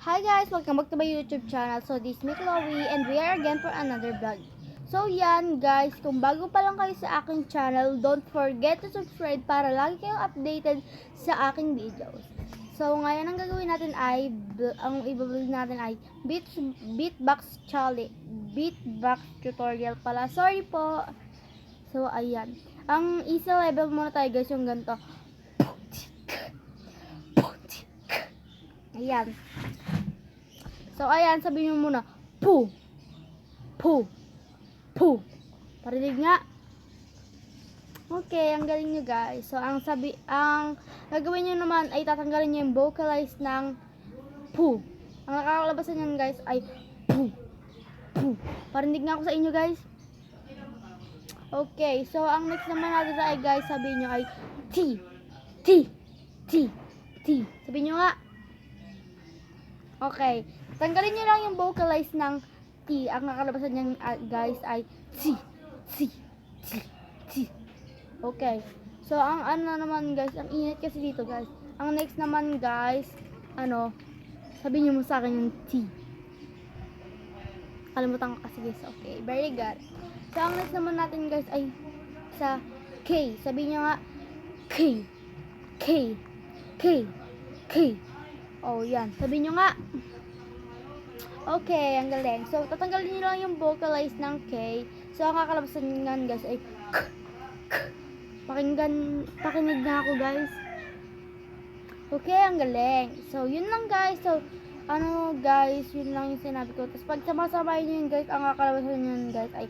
Hi guys! Welcome back to my YouTube channel. So this is Chloe and we are again for another vlog. So yan guys, kung bago pa lang kayo sa aking channel, don't forget to subscribe para lagi kayong updated sa aking videos. So ngayon ang gagawin natin ay, ang i-vlog natin ay beatbox challenge, beatbox tutorial pala. Sorry po! So ayan, ang easy level muna tayo guys, yung ganito. Ayan. So, ayan, sabihin nyo muna, pu, pu, pu. Parinig nga. Okay, ang galing nyo guys. So, ang gagawin nyo naman ay tatanggalin nyo yung vocalize ng pu. Ang nakakalabasan nyo guys ay pu, pu. Parinig nga ako sa inyo guys. Okay, so ang next naman natin ay guys, sabihin nyo ay ti, ti, ti, ti. Sabihin nyo nga. Okay. Tanggalin nyo lang yung vocalize ng T. Ang nakalabasan niyan guys ay C. C. C. C. Okay. So, ang ano naman guys, ang init kasi dito guys. Ang next naman guys, sabihin nyo mo sa akin yung T. Kalimutan ko kasi guys. Okay. Very good. So, ang next naman natin guys ay sa K. Sabihin nyo nga K. K. K. K. Oh, yan. Sabihin nyo nga. Okay, ang galing. So, tatanggalin nyo lang yung vocalize ng K. So, ang kakalabasan nyo guys ay K. K. Pakinig na ako guys. Okay, ang galing. So, yun lang guys. So, guys, yun lang yung sinabi ko. Tapos, pag sama-samahin nyo yun guys, ang kakalabasan nyo guys ay